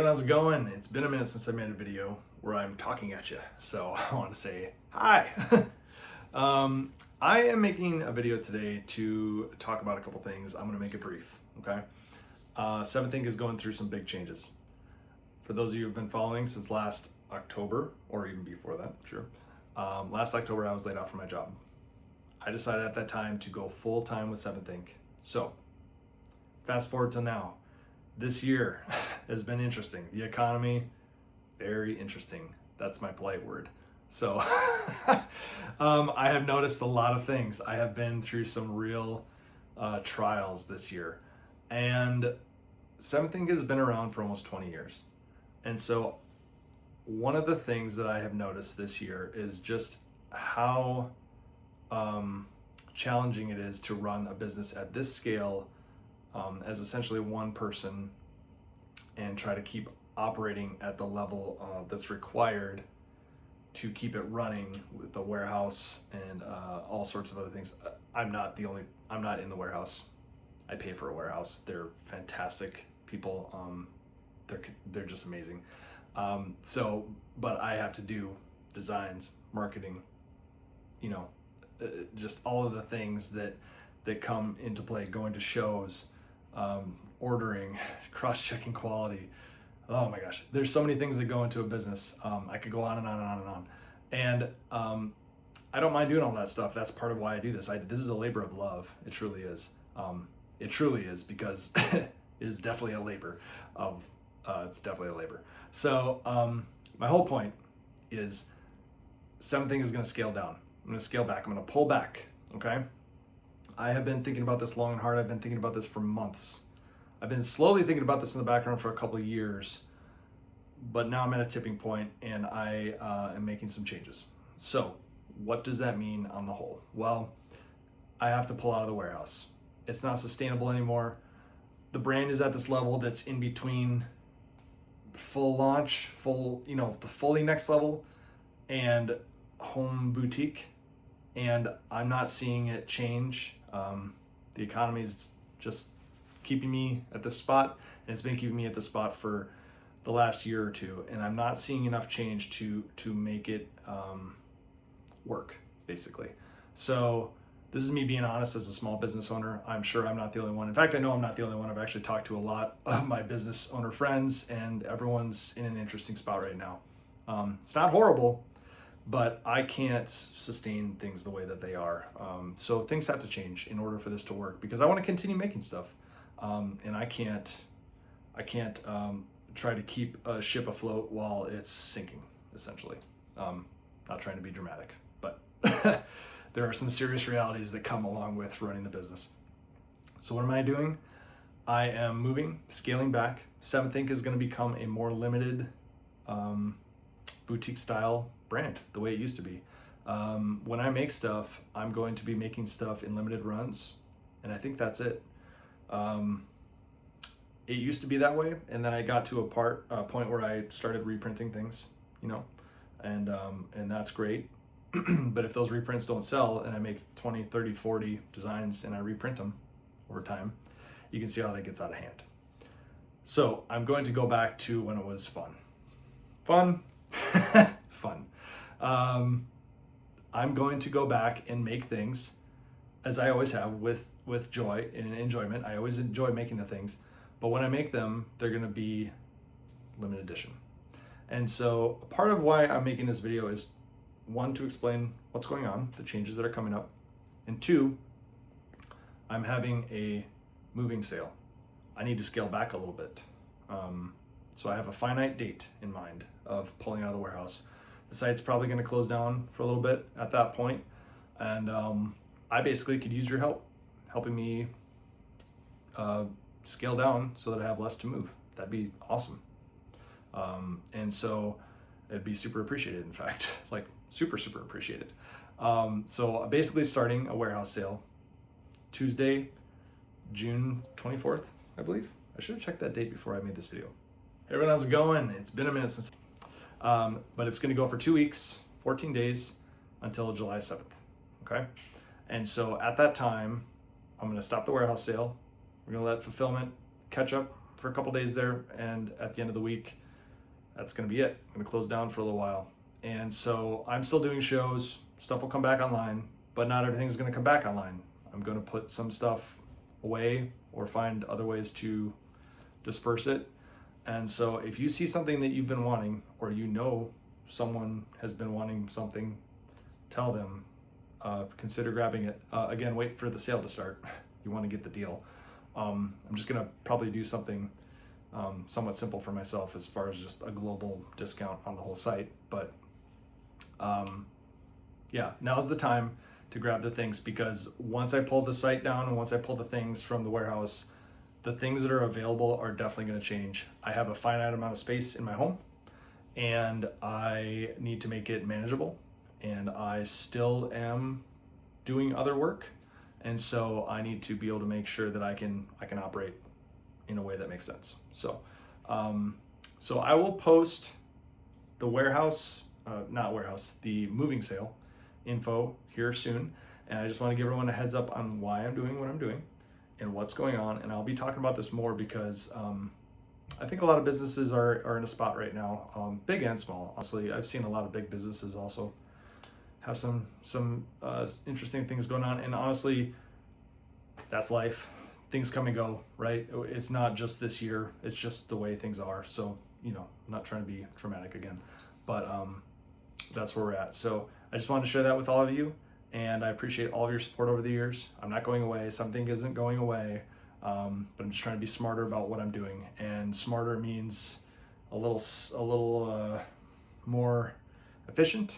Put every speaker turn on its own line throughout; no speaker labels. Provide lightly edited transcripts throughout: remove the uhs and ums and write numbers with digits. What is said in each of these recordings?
Everyone, how's it going? It's been a minute since I made a video where I'm talking at you, so I want to say hi. I am making a video today to talk about a couple things. I'm going to make it brief, okay? Seventh.Ink is going through some big changes. For those of you who have been following since last October, or even before that, sure. Last October, I was laid off from my job. I decided at that time to go full-time with Seventh.Ink. So, fast forward to now. This year has been interesting. The economy, very interesting. That's my polite word. So I have noticed a lot of things. I have been through some real trials this year. And Seventh.Ink has been around for almost 20 years. And so one of the things that I have noticed this year is just how challenging it is to run a business at this scale as essentially one person and try to keep operating at the level that's required to keep it running with the warehouse and all sorts of other things. I'm not in the warehouse. I pay for a warehouse. They're fantastic people. They're just amazing. But I have to do designs, marketing, just all of the things that come into play, going to shows, ordering, cross-checking quality. Oh my gosh, there's so many things that go into a business. I could go on and on and on and on. And I don't mind doing all that stuff. That's part of why I do this. This is a labor of love. It truly is. It truly is, because it is definitely a labor of, it's definitely a labor. So my whole point is Seventh.Ink is going to scale down. I'm going to scale back. I'm going to pull back. Okay. I have been thinking about this long and hard. I've been thinking about this for months. I've been slowly thinking about this in the background for a couple of years, but now I'm at a tipping point and I am making some changes. So what does that mean on the whole? Well, I have to pull out of the warehouse. It's not sustainable anymore. The brand is at this level that's in between full launch, the fully next level, and home boutique. And I'm not seeing it change. The economy is just keeping me at this spot, and it's been keeping me at this spot for the last year or two, and I'm not seeing enough change to make it work, basically. So this is me being honest as a small business owner. I'm sure I'm not the only one. In fact, I know I'm not the only one. I've actually talked to a lot of my business owner friends, and everyone's in an interesting spot right now. It's not horrible, but I can't sustain things the way that they are. So things have to change in order for this to work, because I want to continue making stuff. And I can't try to keep a ship afloat while it's sinking, essentially. Not trying to be dramatic, but there are some serious realities that come along with running the business. So what am I doing? I am moving, scaling back. Seventh.Ink is going to become a more limited boutique style brand, the way it used to be. When I make stuff, I'm going to be making stuff in limited runs, and I think that's it. It used to be that way, and then I got to a point where I started reprinting things, and that's great. But if those reprints don't sell and I make 20, 30, 40 designs and I reprint them over time, you can see how that gets out of hand. So I'm going to go back to when it was fun. Fun. I'm going to go back and make things as I always have, with joy and enjoyment. I always enjoy making the things, but when I make them, they're going to be limited edition. And so part of why I'm making this video is, one, to explain what's going on, the changes that are coming up, and two, I'm having a moving sale. I need to scale back a little bit. So I have a finite date in mind of pulling out of the warehouse. The site's probably going to close down for a little bit at that point, and I basically could use your help, helping me scale down so that I have less to move. That'd be awesome. And so it'd be super appreciated, in fact, like super, super appreciated. So basically starting a warehouse sale Tuesday, June 24th, I believe. I should have checked that date before I made this video. Hey everyone, how's it going? It's been a minute since, but it's gonna go for 2 weeks, 14 days until July 7th, okay? And so at that time, I'm gonna stop the warehouse sale. We're gonna let fulfillment catch up for a couple days there, and at the end of the week, that's going to be it. I'm going to close down for a little while. And so I'm still doing shows. Stuff will come back online, but not everything's going to come back online. I'm going to put some stuff away or find other ways to disperse it. And so if you see something that you've been wanting, or you know someone has been wanting something, tell them, consider grabbing it. Again, wait for the sale to start. You want to get the deal. I'm just going to probably do something somewhat simple for myself as far as just a global discount on the whole site. But yeah, now's the time to grab the things, because once I pull the site down and once I pull the things from the warehouse, the things that are available are definitely going to change. I have a finite amount of space in my home, and I need to make it manageable, and I still am doing other work, and so I need to be able to make sure that I can operate in a way that makes sense. So so I will post the the moving sale info here soon, and I just want to give everyone a heads up on why I'm doing what I'm doing and what's going on. And I'll be talking about this more because I think a lot of businesses are in a spot right now, big and small. Honestly, I've seen a lot of big businesses also have some interesting things going on, and honestly, that's life. Things come and go, right? It's not just this year, it's just the way things are. So, I'm not trying to be dramatic again, but that's where we're at. So I just wanted to share that with all of you, and I appreciate all of your support over the years. I'm not going away. Something isn't going away, but I'm just trying to be smarter about what I'm doing, and smarter means a little more efficient,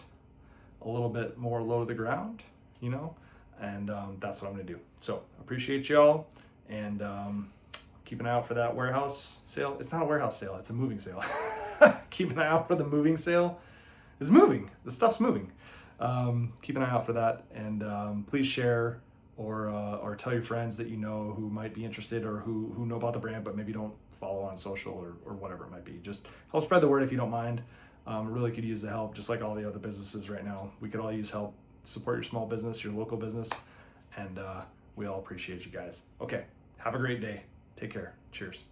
a little bit more low to the ground, and that's what I'm gonna do. So appreciate y'all, and keep an eye out for that warehouse sale. It's not a warehouse sale, it's a moving sale. Keep an eye out for the moving sale. It's moving, the stuff's moving. Keep an eye out for that, and please share or tell your friends that you know who might be interested, or who know about the brand but maybe don't follow on social or whatever it might be. Just help spread the word if you don't mind. Really could use the help, just like all the other businesses right now. We could all use help. Support your small business, your local business, and we all appreciate you guys. Okay, have a great day. Take care. Cheers.